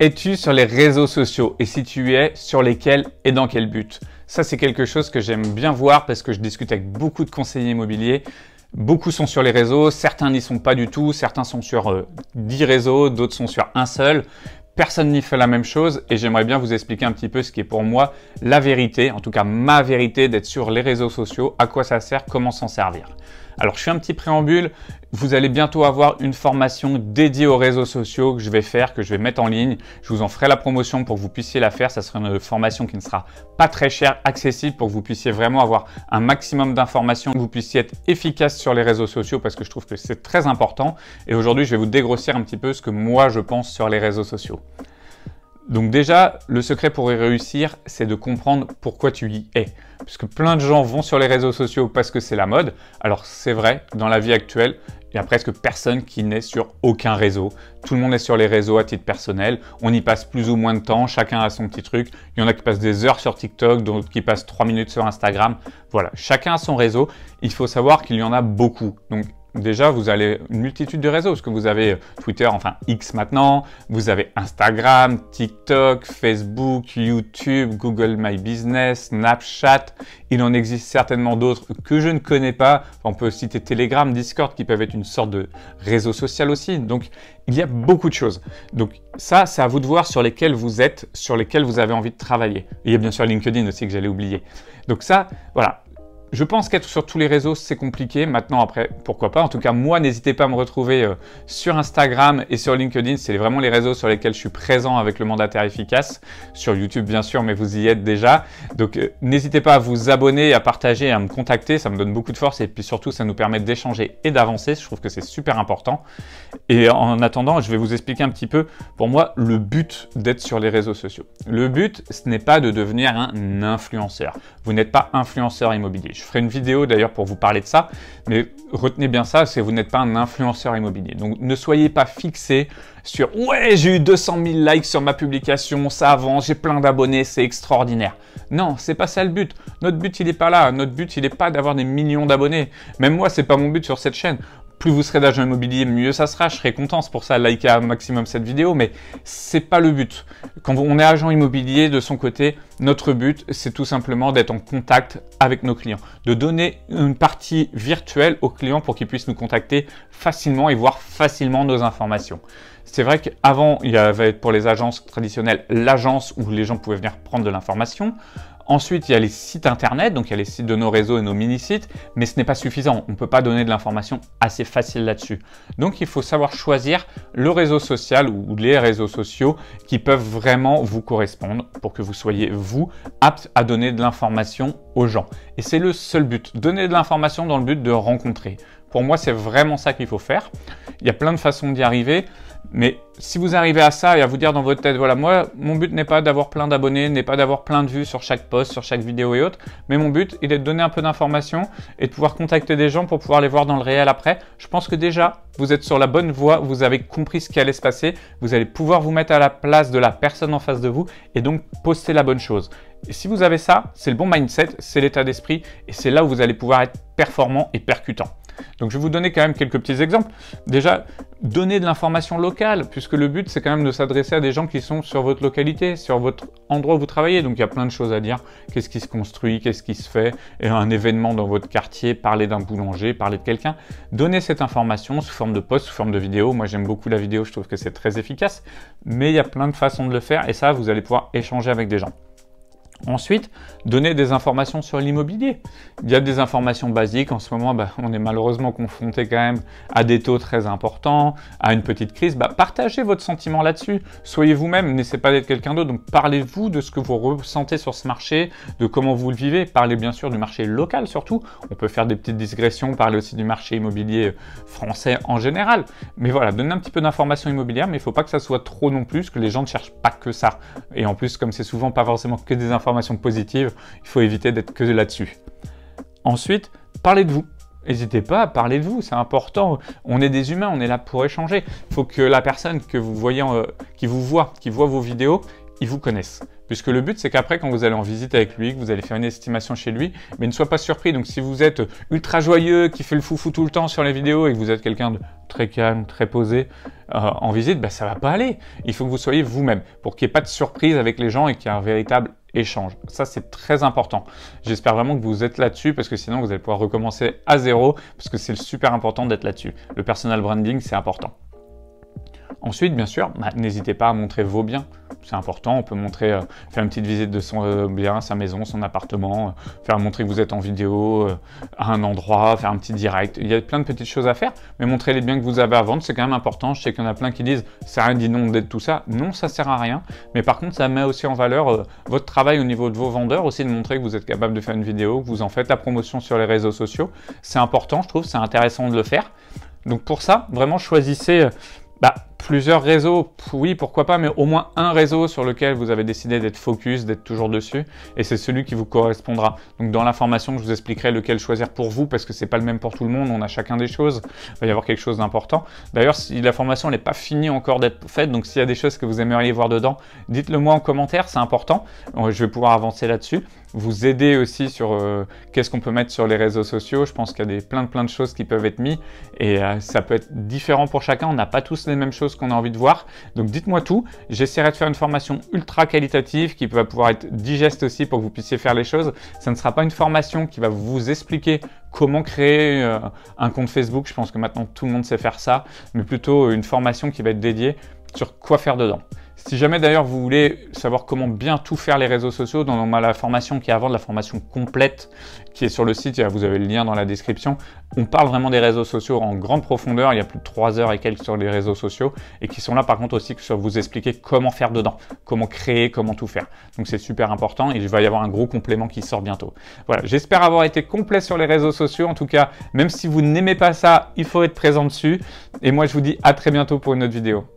Es-tu sur les réseaux sociaux? Et si tu y es, sur lesquels et dans quel but? Ça, c'est quelque chose que j'aime bien voir parce que je discute avec beaucoup de conseillers immobiliers. Beaucoup sont sur les réseaux, certains n'y sont pas du tout, certains sont sur 10 réseaux, d'autres sont sur un seul. Personne n'y fait la même chose et j'aimerais bien vous expliquer un petit peu ce qui est pour moi la vérité, en tout cas ma vérité d'être sur les réseaux sociaux, à quoi ça sert, comment s'en servir. Alors je fais un petit préambule, vous allez bientôt avoir une formation dédiée aux réseaux sociaux que je vais faire, que je vais mettre en ligne. Je vous en ferai la promotion pour que vous puissiez la faire. Ça sera une formation qui ne sera pas très chère, accessible pour que vous puissiez vraiment avoir un maximum d'informations, que vous puissiez être efficace sur les réseaux sociaux parce que je trouve que c'est très important. Et aujourd'hui, je vais vous dégrossir un petit peu ce que moi je pense sur les réseaux sociaux. Donc déjà, le secret pour y réussir, c'est de comprendre pourquoi tu y es. Puisque plein de gens vont sur les réseaux sociaux parce que c'est la mode. Alors c'est vrai, dans la vie actuelle, il n'y a presque personne qui n'est sur aucun réseau. Tout le monde est sur les réseaux à titre personnel. On y passe plus ou moins de temps, chacun a son petit truc. Il y en a qui passent des heures sur TikTok, d'autres qui passent 3 minutes sur Instagram. Voilà, chacun a son réseau. Il faut savoir qu'il y en a beaucoup. Donc déjà, vous avez une multitude de réseaux, parce que vous avez Twitter, enfin X maintenant, vous avez Instagram, TikTok, Facebook, YouTube, Google My Business, Snapchat. Il en existe certainement d'autres que je ne connais pas. On peut citer Telegram, Discord, qui peuvent être une sorte de réseau social aussi. Donc, il y a beaucoup de choses. Donc ça, c'est à vous de voir sur lesquels vous êtes, sur lesquels vous avez envie de travailler. Il y a bien sûr LinkedIn aussi que j'allais oublier. Donc ça, voilà. Je pense qu'être sur tous les réseaux, c'est compliqué. Maintenant, après, pourquoi pas. En tout cas, moi, n'hésitez pas à me retrouver sur Instagram et sur LinkedIn. C'est vraiment les réseaux sur lesquels je suis présent avec le mandataire efficace. Sur YouTube, bien sûr, mais vous y êtes déjà. Donc, n'hésitez pas à vous abonner, à partager, à me contacter. Ça me donne beaucoup de force et puis surtout, ça nous permet d'échanger et d'avancer. Je trouve que c'est super important. Et en attendant, je vais vous expliquer un petit peu, pour moi, le but d'être sur les réseaux sociaux. Le but, ce n'est pas de devenir un influenceur. Vous n'êtes pas influenceur immobilier. Je ferai une vidéo d'ailleurs pour vous parler de ça, mais retenez bien ça, c'est que vous n'êtes pas un influenceur immobilier. Donc ne soyez pas fixé sur « Ouais, j'ai eu 200 000 likes sur ma publication, ça avance, j'ai plein d'abonnés, c'est extraordinaire ». Non, c'est pas ça le but. Notre but, il n'est pas là. Notre but, il n'est pas d'avoir des millions d'abonnés. Même moi, c'est pas mon but sur cette chaîne. Plus vous serez d'agent immobilier, mieux ça sera. Je serai content, c'est pour ça likez un maximum cette vidéo, mais c'est pas le but. Quand on est agent immobilier de son côté, notre but, c'est tout simplement d'être en contact avec nos clients, de donner une partie virtuelle aux clients pour qu'ils puissent nous contacter facilement et voir facilement nos informations. C'est vrai qu'avant, il y avait pour les agences traditionnelles l'agence où les gens pouvaient venir prendre de l'information. Ensuite, il y a les sites internet, donc il y a les sites de nos réseaux et nos mini-sites, mais ce n'est pas suffisant. On ne peut pas donner de l'information assez facile là-dessus. Donc, il faut savoir choisir le réseau social ou les réseaux sociaux qui peuvent vraiment vous correspondre pour que vous soyez, vous, apte à donner de l'information aux gens. Et c'est le seul but, donner de l'information dans le but de rencontrer. Pour moi, c'est vraiment ça qu'il faut faire. Il y a plein de façons d'y arriver. Mais si vous arrivez à ça et à vous dire dans votre tête, voilà, moi, mon but n'est pas d'avoir plein d'abonnés, n'est pas d'avoir plein de vues sur chaque post, sur chaque vidéo et autres, mais mon but, il est de donner un peu d'informations et de pouvoir contacter des gens pour pouvoir les voir dans le réel après. Je pense que déjà, vous êtes sur la bonne voie, vous avez compris ce qui allait se passer, vous allez pouvoir vous mettre à la place de la personne en face de vous et donc poster la bonne chose. Et si vous avez ça, c'est le bon mindset, c'est l'état d'esprit et c'est là où vous allez pouvoir être performant et percutant. Donc je vais vous donner quand même quelques petits exemples. Déjà, donner de l'information locale, puisque le but c'est quand même de s'adresser à des gens qui sont sur votre localité, sur votre endroit où vous travaillez. Donc il y a plein de choses à dire. Qu'est-ce qui se construit, qu'est-ce qui se fait, et un événement dans votre quartier, parler d'un boulanger, parler de quelqu'un. Donnez cette information sous forme de post, sous forme de vidéo. Moi j'aime beaucoup la vidéo, je trouve que c'est très efficace. Mais il y a plein de façons de le faire et ça, vous allez pouvoir échanger avec des gens. Ensuite, donner des informations sur l'immobilier. Il y a des informations basiques. En ce moment, on est malheureusement confronté quand même à des taux très importants, à une petite crise. Partagez votre sentiment là-dessus. Soyez vous-même, n'essayez pas d'être quelqu'un d'autre. Donc, parlez-vous de ce que vous ressentez sur ce marché, de comment vous le vivez. Parlez bien sûr du marché local surtout. On peut faire des petites digressions, parler aussi du marché immobilier français en général. Mais voilà, donnez un petit peu d'informations immobilières, mais il ne faut pas que ça soit trop non plus, que les gens ne cherchent pas que ça. Et en plus, comme c'est souvent pas forcément que des informations positives, il faut éviter d'être que là-dessus. Ensuite, parlez de vous. N'hésitez pas à parler de vous, c'est important. On est des humains, on est là pour échanger. Il faut que la personne que vous voyez, qui voit vos vidéos, ils vous connaissent. puisque le but c'est qu'après quand vous allez en visite avec lui, que vous allez faire une estimation chez lui, mais ne sois pas surpris. Donc si vous êtes ultra joyeux, qui fait le foufou tout le temps sur les vidéos et que vous êtes quelqu'un de très calme, très posé en visite, bah, ça va pas aller. Il faut que vous soyez vous-même pour qu'il n'y ait pas de surprise avec les gens et qu'il y ait un véritable échange. Ça, c'est très important. J'espère vraiment que vous êtes là-dessus parce que sinon, vous allez pouvoir recommencer à zéro parce que c'est super important d'être là-dessus. Le personal branding, c'est important. Ensuite, bien sûr, n'hésitez pas à montrer vos biens. C'est important, on peut montrer, faire une petite visite de son bien, sa maison, son appartement, faire montrer que vous êtes en vidéo à un endroit, faire un petit direct. Il y a plein de petites choses à faire, mais montrer les biens que vous avez à vendre, c'est quand même important. Je sais qu'il y en a plein qui disent « ça sert à rien d'inonder tout ça ». Non, ça sert à rien, mais par contre, ça met aussi en valeur votre travail au niveau de vos vendeurs, aussi de montrer que vous êtes capable de faire une vidéo, que vous en faites la promotion sur les réseaux sociaux. C'est important, je trouve, c'est intéressant de le faire. Donc pour ça, vraiment choisissez plusieurs réseaux, oui, pourquoi pas, mais au moins un réseau sur lequel vous avez décidé d'être focus, d'être toujours dessus, et c'est celui qui vous correspondra. Donc dans la formation, je vous expliquerai lequel choisir pour vous, parce que c'est pas le même pour tout le monde, on a chacun des choses, il va y avoir quelque chose d'important. D'ailleurs, si la formation n'est pas finie encore d'être faite, donc s'il y a des choses que vous aimeriez voir dedans, dites-le moi en commentaire, c'est important, je vais pouvoir avancer là-dessus. Vous aider aussi sur qu'est-ce qu'on peut mettre sur les réseaux sociaux. Je pense qu'il y a plein de choses qui peuvent être mises et ça peut être différent pour chacun. On n'a pas tous les mêmes choses qu'on a envie de voir. Donc dites-moi tout. J'essaierai de faire une formation ultra qualitative qui va pouvoir être digeste aussi pour que vous puissiez faire les choses. Ça ne sera pas une formation qui va vous expliquer comment créer un compte Facebook. Je pense que maintenant tout le monde sait faire ça, mais plutôt une formation qui va être dédiée sur quoi faire dedans. Si jamais d'ailleurs vous voulez savoir comment bien tout faire les réseaux sociaux, dans la formation qui est avant, de la formation complète qui est sur le site, vous avez le lien dans la description, on parle vraiment des réseaux sociaux en grande profondeur, il y a plus de 3 heures et quelques sur les réseaux sociaux et qui sont là par contre aussi sur vous expliquer comment faire dedans, comment créer, comment tout faire. Donc c'est super important et il va y avoir un gros complément qui sort bientôt. Voilà, j'espère avoir été complet sur les réseaux sociaux, en tout cas, même si vous n'aimez pas ça, il faut être présent dessus et moi je vous dis à très bientôt pour une autre vidéo.